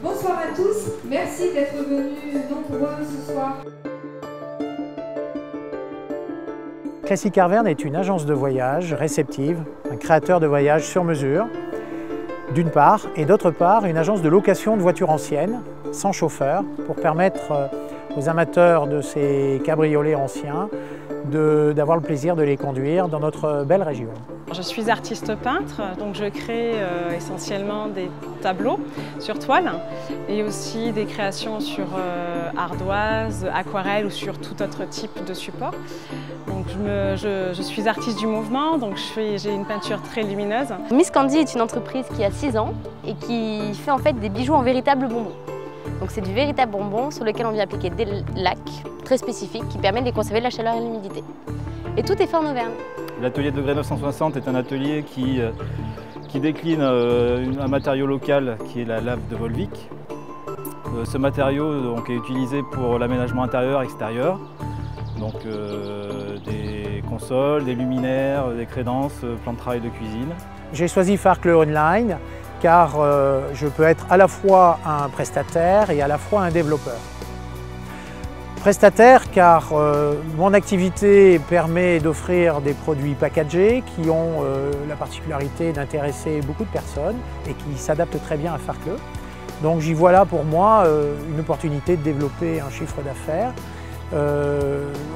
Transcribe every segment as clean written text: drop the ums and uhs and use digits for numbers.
Bonsoir à tous, merci d'être venus nombreux ce soir. Classic Carverne est une agence de voyage réceptive, un créateur de voyages sur mesure, d'une part, et d'autre part, une agence de location de voitures anciennes, sans chauffeur, pour permettre aux amateurs de ces cabriolets anciens d'avoir le plaisir de les conduire dans notre belle région. Je suis artiste peintre, donc je crée essentiellement des tableaux sur toile et aussi des créations sur ardoise, aquarelle ou sur tout autre type de support. Donc je suis artiste du mouvement, donc j'ai une peinture très lumineuse. Miss Candy est une entreprise qui a 6 ans et qui fait en fait des bijoux en véritable bonbon. Donc c'est du véritable bonbon sur lequel on vient appliquer des lacs très spécifiques qui permettent de conserver la chaleur et l'humidité. Et tout est fait en Auvergne. L'atelier Degré 960 est un atelier qui décline un matériau local qui est la lave de Volvic. Ce matériau donc, est utilisé pour l'aménagement intérieur et extérieur. Donc des consoles, des luminaires, des crédences, plans de travail de cuisine. J'ai choisi Farklö Online car je peux être à la fois un prestataire et à la fois un développeur. Prestataire car mon activité permet d'offrir des produits packagés qui ont la particularité d'intéresser beaucoup de personnes et qui s'adaptent très bien à Farklö. Donc j'y vois là pour moi une opportunité de développer un chiffre d'affaires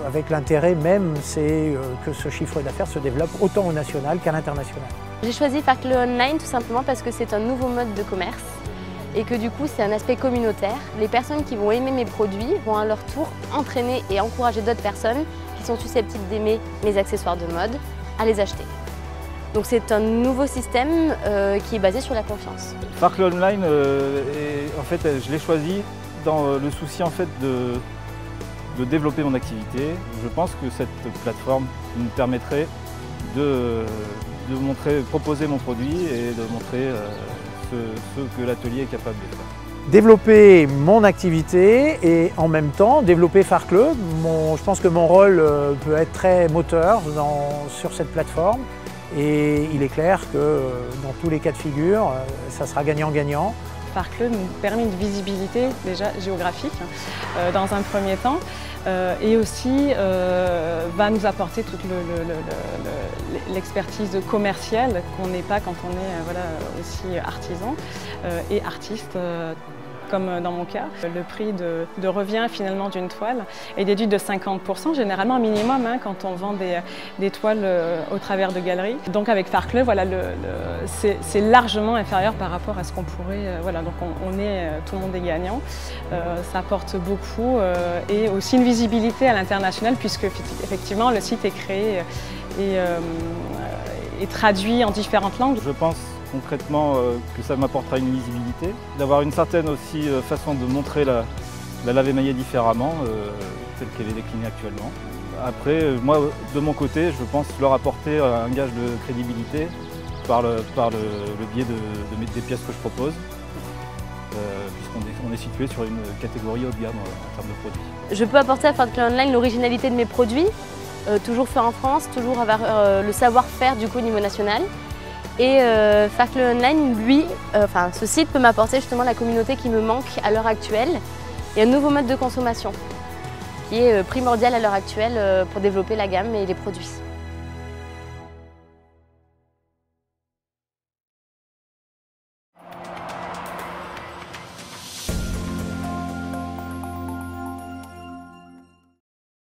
avec l'intérêt même c'est que ce chiffre d'affaires se développe autant au national qu'à l'international. J'ai choisi Farklö Online tout simplement parce que c'est un nouveau mode de commerce et que du coup c'est un aspect communautaire. Les personnes qui vont aimer mes produits vont à leur tour entraîner et encourager d'autres personnes qui sont susceptibles d'aimer mes accessoires de mode à les acheter. Donc c'est un nouveau système qui est basé sur la confiance. Farklö Online, en fait, je l'ai choisi dans le souci en fait, de développer mon activité. Je pense que cette plateforme nous permettrait de proposer mon produit et de montrer ce que l'atelier est capable de faire. Développer mon activité et en même temps développer Farklö. Je pense que mon rôle peut être très moteur sur cette plateforme et il est clair que dans tous les cas de figure, ça sera gagnant-gagnant. Farklö nous permet une visibilité déjà géographique dans un premier temps et aussi va nous apporter toute l'expertise commerciale qu'on n'est pas quand on est aussi artisan et artiste. Comme dans mon cas, le prix de revient finalement d'une toile est déduit de 50%, généralement minimum quand on vend des toiles au travers de galeries. Donc avec Farklö, voilà, c'est largement inférieur par rapport à ce qu'on pourrait. Voilà, donc tout le monde est gagnant. Ça apporte beaucoup et aussi une visibilité à l'international puisque effectivement le site est créé et traduit en différentes langues. Je pense concrètement que ça m'apportera une visibilité, d'avoir une certaine aussi façon de montrer la lave émaillée différemment, telle qu'elle est déclinée actuellement. Après, moi, de mon côté, je pense leur apporter un gage de crédibilité par le biais des pièces que je propose, puisqu'on est situé sur une catégorie haut de gamme en termes de produits. Je peux apporter à Farklö Online l'originalité de mes produits, toujours fait en France, toujours avoir le savoir-faire du coup au niveau national. Et Farklö Online, lui, ce site peut m'apporter justement la communauté qui me manque à l'heure actuelle et un nouveau mode de consommation qui est primordial à l'heure actuelle pour développer la gamme et les produits.